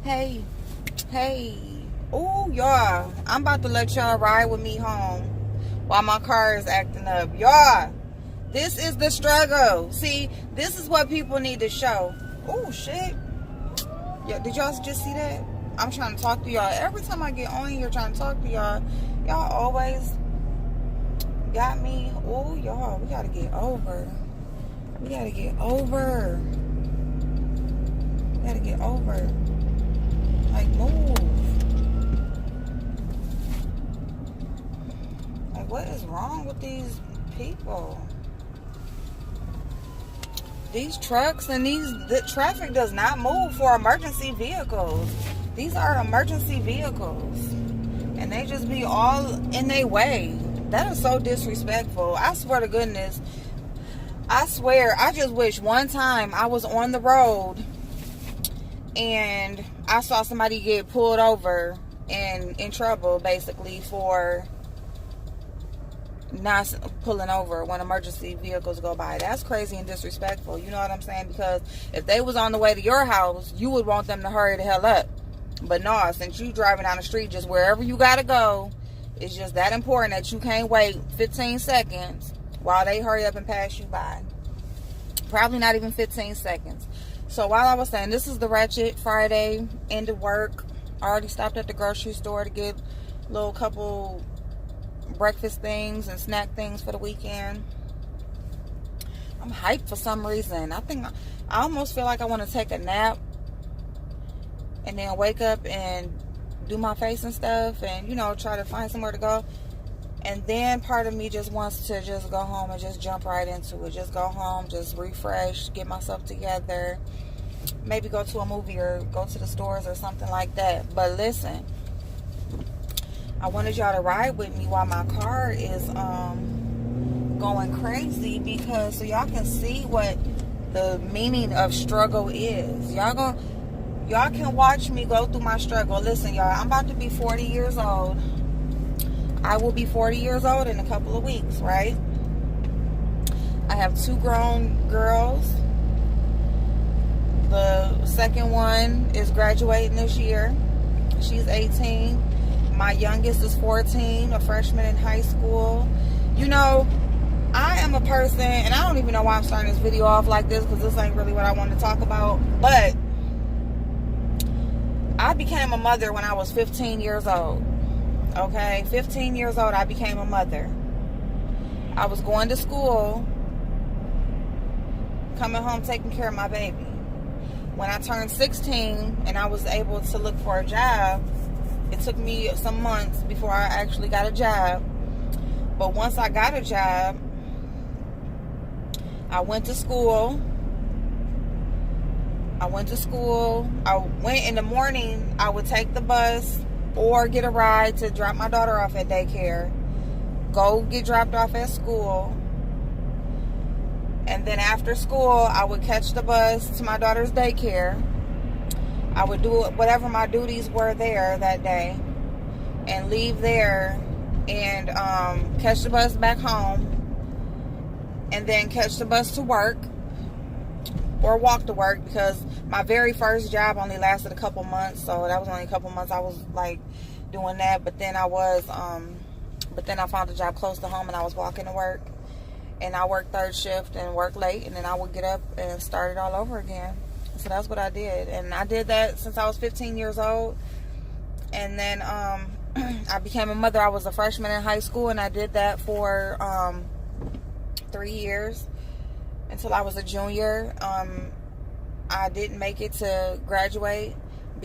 Hey, hey. Oh, y'all. I'm about to let y'all ride with me home while my car is acting up. Y'all, this is the struggle. See, this is what people need to show. Oh, shit. Yeah, did y'all just see that? I'm trying to talk to y'all. Every time I get on here trying to talk to y'all, y'all always got me. Oh, y'all, we got to get over. We got to get over. We got to get over. Like, move. Like, what is wrong with these people? These trucks and the traffic does not move for emergency vehicles. These are emergency vehicles. And they just be all in their way. That is so disrespectful. I swear to goodness. I swear, I just wish one time I was on the road and I saw somebody get pulled over and in trouble, basically, for not pulling over when emergency vehicles go by. That's crazy and disrespectful. You know what I'm saying? Because if they was on the way to your house, you would want them to hurry the hell up. But no, since you driving down the street, just wherever you gotta go, it's just that important that you can't wait 15 seconds while they hurry up and pass you by. Probably not even 15 seconds. So while I was saying, this is the Ratchet Friday, end of work. I already stopped at the grocery store to get a little couple breakfast things and snack things for the weekend. I'm hyped for some reason. I almost feel like I want to take a nap and then wake up and do my face and stuff and, you know, try to find somewhere to go. And then part of me just wants to just go home and just jump right into it. Just go home, just refresh, get myself together. Maybe go to a movie or go to the stores or something like that. But listen, I wanted y'all to ride with me while my car is going crazy, because so y'all can see what the meaning of struggle is. Y'all can watch me go through my struggle. Listen, y'all, I'm about to be 40 years old. I will be 40 years old in a couple of weeks, right? I have 2 grown girls. The second one is graduating this year. She's 18. My youngest is 14, a freshman in high school. You know, I am a person, and I don't even know why I'm starting this video off like this, because this ain't really what I want to talk about. But I became a mother when I was 15 years old. Okay, 15 years old, I became a mother. I was going to school, coming home, taking care of my baby. When I turned 16 and I was able to look for a job, it took me some months before I actually got a job. But once I got a job, I went to school. I went in the morning, I would take the bus or get a ride to drop my daughter off at daycare, go get dropped off at school, and then after school I would catch the bus to my daughter's daycare. I would do whatever my duties were there that day and leave there and catch the bus back home, and then catch the bus to work or walk to work, because my very first job only lasted a couple months, so that was only a couple months I was like doing that. But then I found a job close to home and I was walking to work, and I worked third shift and worked late, and then I would get up and start it all over again. So that's what I did, and I did that since I was 15 years old. And then I became a mother. I was a freshman in high school, and I did that for 3 years until I was a junior. I didn't make it to graduate.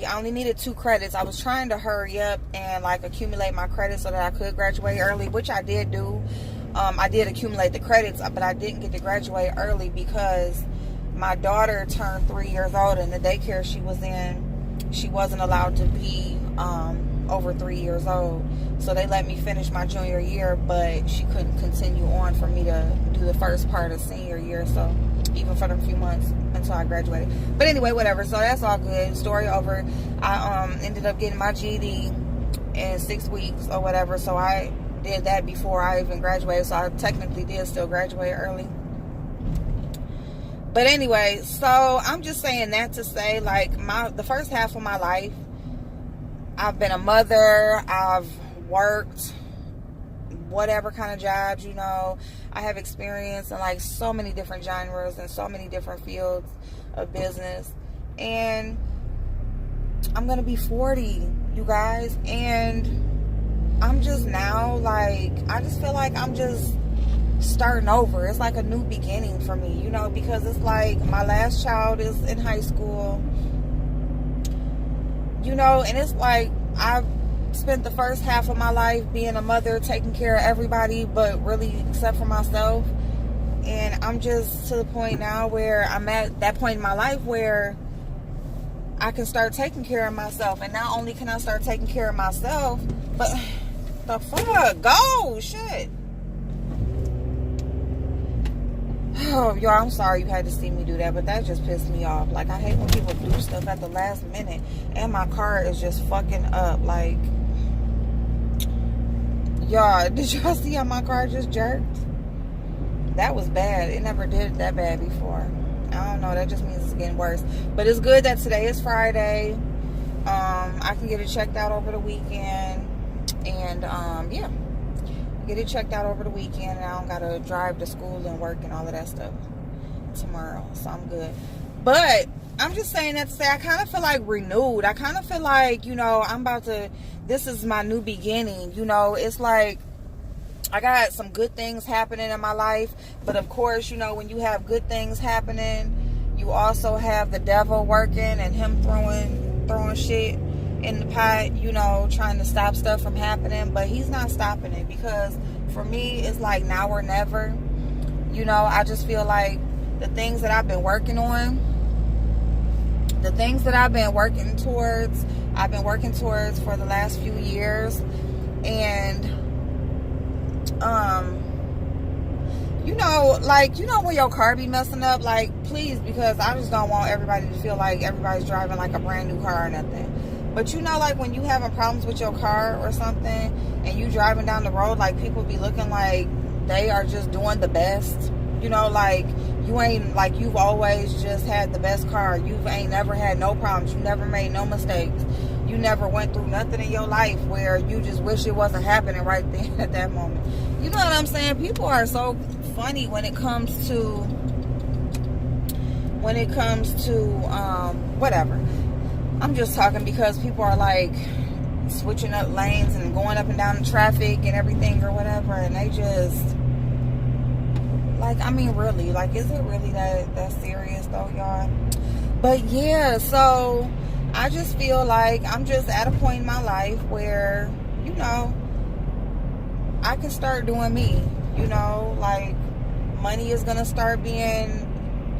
I only needed 2 credits. I was trying to hurry up and like accumulate my credits so that I could graduate early, which I did do. I did accumulate the credits, but I didn't get to graduate early because my daughter turned 3 years old, and the daycare she was in, she wasn't allowed to be over 3 years old. So they let me finish my junior year, but she couldn't continue on for me to do the first part of senior year. So even for the few months until I graduated. But anyway, whatever. So that's all good. Story over. I ended up getting my GED in 6 weeks or whatever. So I did that before I even graduated. So I technically did still graduate early. But anyway, so I'm just saying that to say, like, the first half of my life, I've been a mother, I've worked whatever kind of jobs, you know. I have experience in like so many different genres and so many different fields of business. And I'm gonna be 40, you guys, and I'm just now, like, I just feel like I'm just starting over. It's like a new beginning for me, you know, because it's like my last child is in high school, you know, and it's like I've spent the first half of my life being a mother, taking care of everybody, but really except for myself. And I'm just to the point now where I'm at that point in my life where I can start taking care of myself. And not only can I start taking care of myself, but the fuck, go, shit. Oh, y'all, I'm sorry you had to see me do that, but that just pissed me off. Like, I hate when people do stuff at the last minute, and my car is just fucking up. Like, y'all, did y'all see how my car just jerked? That was bad. It never did that bad before. I don't know. That just means it's getting worse. But it's good that today is Friday. I can get it checked out over the weekend, and yeah. Get it checked out over the weekend, and I don't gotta drive to school and work and all of that stuff tomorrow, so I'm good. But I'm just saying that to say I kind of feel like renewed. I kind of feel like, you know, this is my new beginning, you know. It's like I got some good things happening in my life, but of course, you know, when you have good things happening, you also have the devil working and him throwing shit in the pot, you know, trying to stop stuff from happening. But he's not stopping it, because for me it's like now or never, you know. I just feel like the things that I've been working on, the things that I've been working towards for the last few years. And you know, like, you know, when your car be messing up, like, please, because I just don't want everybody to feel like everybody's driving like a brand new car or nothing. But you know, like, when you having problems with your car or something and you driving down the road, like, people be looking like they are just doing the best, you know, like, you ain't, like, you've always just had the best car. You ain't never had no problems. You never made no mistakes. You never went through nothing in your life where you just wish it wasn't happening right then at that moment. You know what I'm saying? People are so funny when it comes to whatever. I'm just talking because people are like switching up lanes and going up and down the traffic and everything or whatever, and they just, like, I mean, really, like, is it really that serious though, y'all? But yeah, so I just feel like I'm just at a point in my life where, you know, I can start doing me, you know, like, money is gonna start being,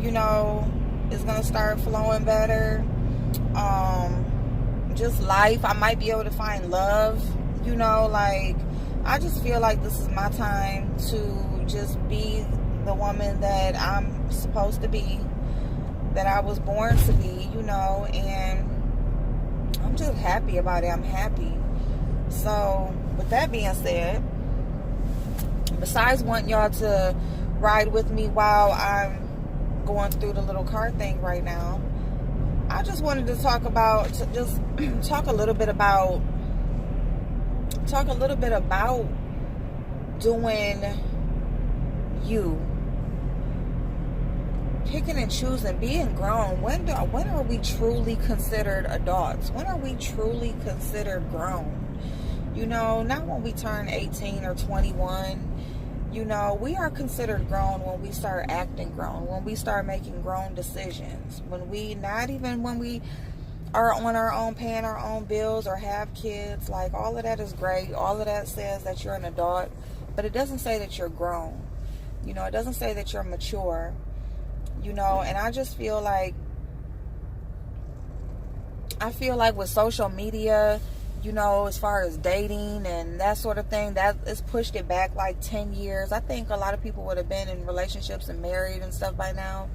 you know, it's gonna start flowing better. Just life, I might be able to find love, you know, like, I just feel like this is my time to just be the woman that I'm supposed to be, that I was born to be, you know. And I'm just happy about it. I'm happy. So with that being said, besides wanting y'all to ride with me while I'm going through the little car thing right now, I just wanted to talk a little bit about doing you, picking and choosing, being grown. When are we truly considered adults? When are we truly considered grown? You know, not when we turn 18 or 21. You know, we are considered grown when we start acting grown, when we start making grown decisions, when we are on our own, paying our own bills or have kids. Like, all of that is great. All of that says that you're an adult, but it doesn't say that you're grown. You know, it doesn't say that you're mature, you know. And I just feel like with social media, you know, as far as dating and that sort of thing, that has pushed it back like 10 years. I think a lot of people would have been in relationships and married and stuff by now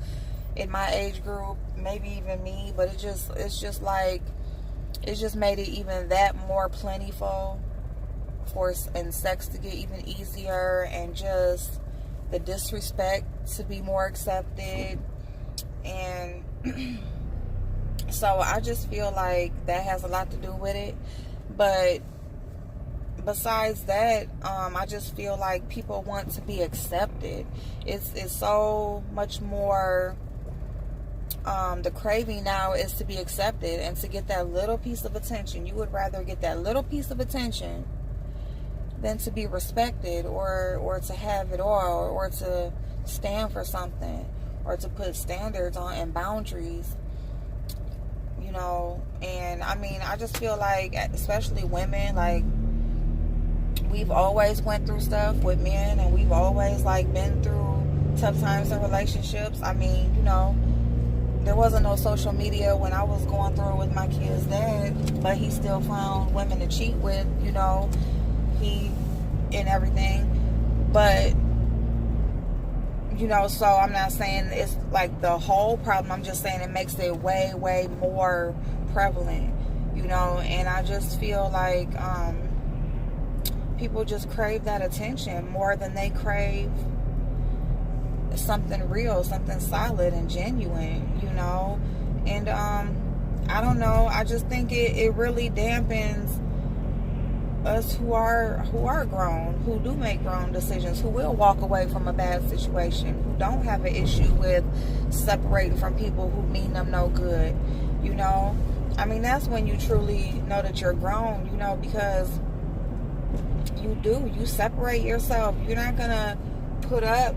in my age group, maybe even me. But it's just made it even that more plentiful and sex to get even easier, and just the disrespect to be more accepted. And so I just feel like that has a lot to do with it. But besides that, I just feel like people want to be accepted. It's so much more. The craving now is to be accepted and to get that little piece of attention. You would rather get that little piece of attention than to be respected, or to have it all, or to stand for something, or to put standards on and boundaries. You know, and I mean, I just feel like, especially women, like, we've always went through stuff with men, and we've always, like, been through tough times in relationships. I mean, you know, there wasn't no social media when I was going through it with my kid's dad, but he still found women to cheat with, you know, and everything. But, you know, so I'm not saying it's like the whole problem. I'm just saying it makes it way, way more prevalent, you know. And I just feel like people just crave that attention more than they crave something real, something solid and genuine, you know. And I don't know, I just think it really dampens us who are grown, who do make grown decisions, who will walk away from a bad situation, who don't have an issue with separating from people who mean them no good, you know. I mean, that's when you truly know that you're grown, you know, because you separate yourself. You're not gonna put up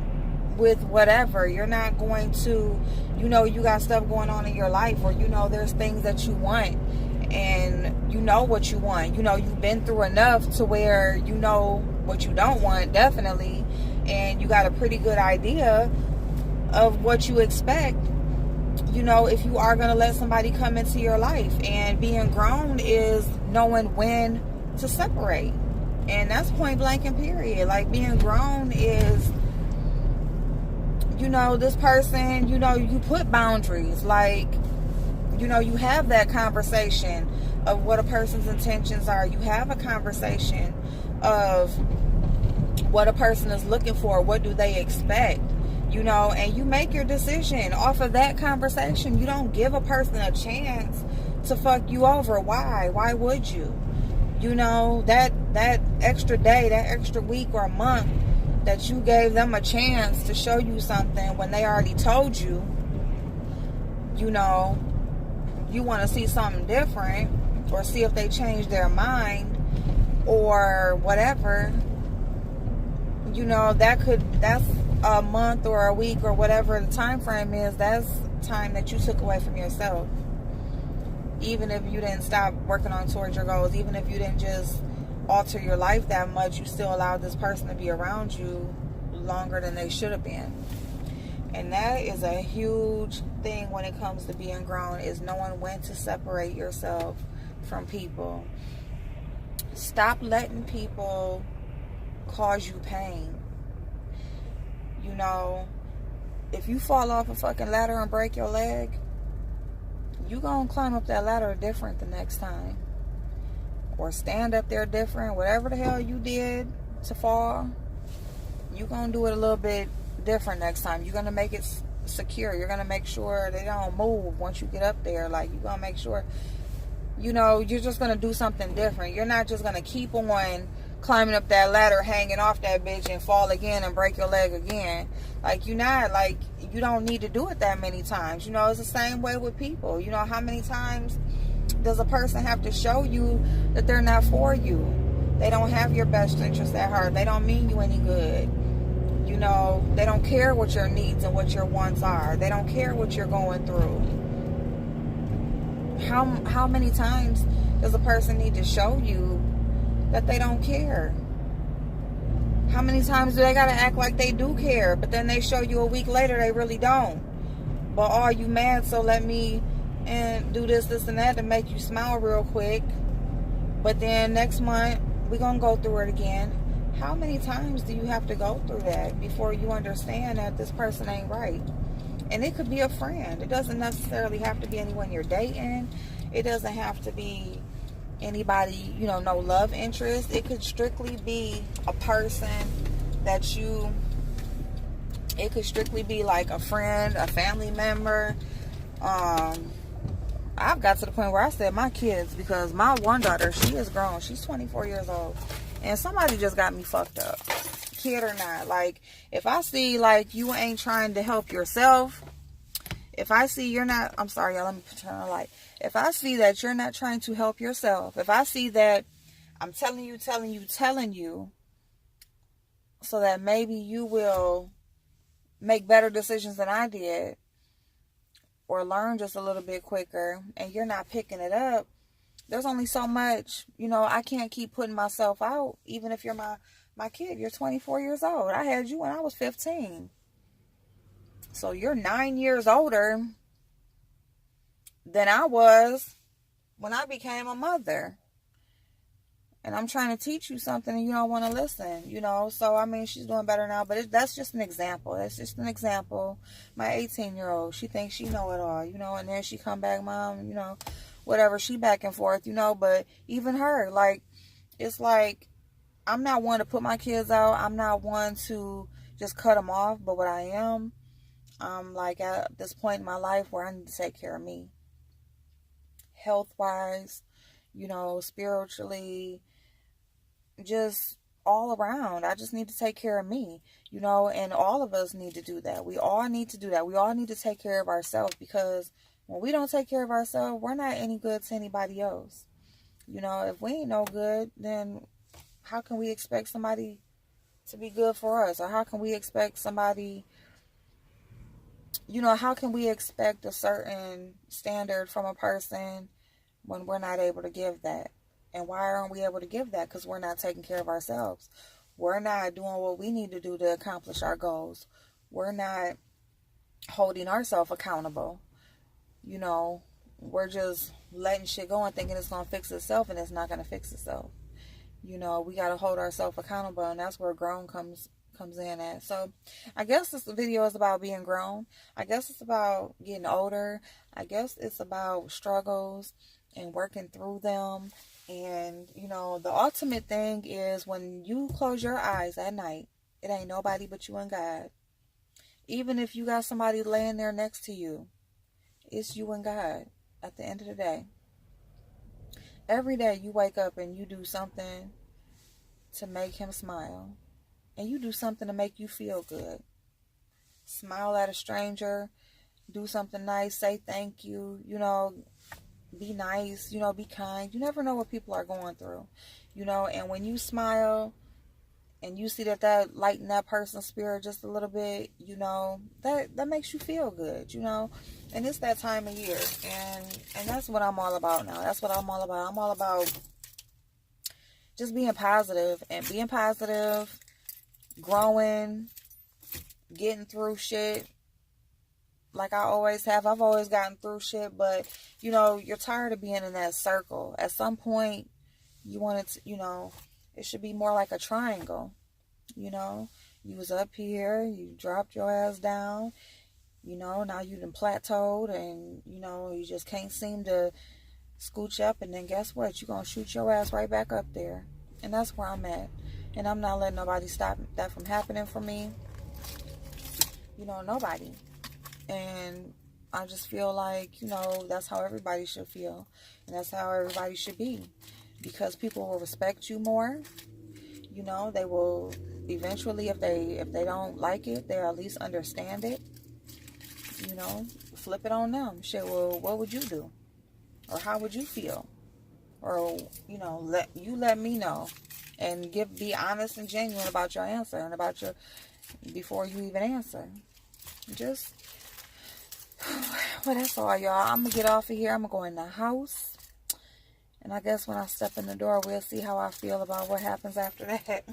with whatever. You're not going to, you know, you got stuff going on in your life, or, you know, there's things that you want, and you know what you want. You know, you've been through enough to where you know what you don't want, definitely, and you got a pretty good idea of what you expect, you know, if you are going to let somebody come into your life. And being grown is knowing when to separate, and that's point blank and period. Like, being grown is, you know, this person, you know, you put boundaries. Like, you know, you have that conversation of what a person's intentions are. You have a conversation of what a person is looking for. What do they expect? You know, and you make your decision off of that conversation. You don't give a person a chance to fuck you over. Why? Why would you? You know, that extra day, that extra week or a month that you gave them a chance to show you something when they already told you, you know, you want to see something different, or see if they change their mind or whatever, you know, that's a month or a week or whatever the time frame is. That's time that you took away from yourself. Even if you didn't stop working on towards your goals, even if you didn't just alter your life that much, you still allowed this person to be around you longer than they should have been. And that is a huge thing when it comes to being grown, is knowing when to separate yourself from people. Stop letting people cause you pain. You know, if you fall off a fucking ladder and break your leg, you gonna climb up that ladder different the next time, or stand up there different. Whatever the hell you did to fall, you gonna do it a little bit different next time. You're gonna make it secure. You're gonna make sure they don't move once you get up there. Like, you're gonna make sure, you know, you're just gonna do something different. You're not just gonna keep on climbing up that ladder, hanging off that bitch, and fall again and break your leg again. Like, you don't need to do it that many times. You know, it's the same way with people. You know, how many times does a person have to show you that they're not for you? They don't have your best interest at heart. They don't mean you any good. You know, they don't care what your needs and what your wants are. They don't care what you're going through. How many times does a person need to show you that they don't care? How many times do they gotta act like they do care, but then they show you a week later they really don't? But, oh, you mad, so let me and do this and that to make you smile real quick. But then next month we're gonna go through it again. How many times do you have to go through that before you understand that this person ain't right? And it could be a friend. It doesn't necessarily have to be anyone you're dating. It doesn't have to be anybody, you know, no love interest. It could strictly be a person that you It could strictly be like a friend, a family member. I've got to the point where I said my kids, because my one daughter, she is grown. She's 24 years old. And somebody just got me fucked up. Kid or not. Like, if I see, like, you ain't trying to help yourself. If I see you're not, I'm sorry, y'all, let me turn on the light. If I see that you're not trying to help yourself. If I see that I'm telling you, so that maybe you will make better decisions than I did, or learn just a little bit quicker, and you're not picking it up, there's only so much, I can't keep putting myself out. Even if you're my kid, you're 24 years old. I had you when I was 15. So you're 9 years older than I was when I became a mother. And I'm trying to teach you something and you don't want to listen, So, I mean, she's doing better now. But that's just an example. That's just an example. My 18-year-old, she thinks she know it all, And then she come back, Mom, whatever. She back and forth, But even her, like, it's like, I'm not one to put my kids out. I'm not one to just cut them off. But what I am, I'm like at this point in my life where I need to take care of me. Health-wise, spiritually, just all around. I just need to take care of me, and all of us need to do that. We all need to do that. We all need to take care of ourselves, because when we don't take care of ourselves, we're not any good to anybody else. If we ain't no good, then how can we expect somebody to be good for us? Or how can we expect somebody, how can we expect a certain standard from a person when we're not able to give that? And why aren't we able to give that? Because we're not taking care of ourselves. We're not doing what we need to do to accomplish our goals. We're not holding ourselves accountable. We're just letting shit go and thinking it's going to fix itself, and it's not going to fix itself. We got to hold ourselves accountable, and that's where grown comes in at. So I guess this video is about being grown. I guess it's about getting older. I guess it's about struggles and working through them. And, the ultimate thing is when you close your eyes at night, it ain't nobody but you and God. Even if you got somebody laying there next to you, it's you and God at the end of the day. Every day you wake up and you do something to make him smile. And you do something to make you feel good. Smile at a stranger. Do something nice. Say thank you. Be nice, be kind. You never know what people are going through, and when you smile and you see that lighten that person's spirit just a little bit, that makes you feel good, and it's that time of year, and that's what I'm all about now. That's what I'm all about. I'm all about just being positive, growing, getting through shit. Like I always have. I've always gotten through shit, but, you're tired of being in that circle. At some point, you want it to, it should be more like a triangle, You was up here, you dropped your ass down, now you done plateaued, and, you just can't seem to scooch up, and then guess what? You're going to shoot your ass right back up there. And that's where I'm at. And I'm not letting nobody stop that from happening for me. Nobody. And I just feel like, that's how everybody should feel. And that's how everybody should be. Because people will respect you more. They will eventually, if they don't like it, they'll at least understand it. Flip it on them. Shit, well, what would you do? Or how would you feel? Or, let me know. And be honest and genuine about your answer. And before you even answer. Well, that's all, y'all. I'm going to get off of here. I'm going to go in the house. And I guess when I step in the door, we'll see how I feel about what happens after that.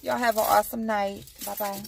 Y'all have an awesome night. Bye-bye.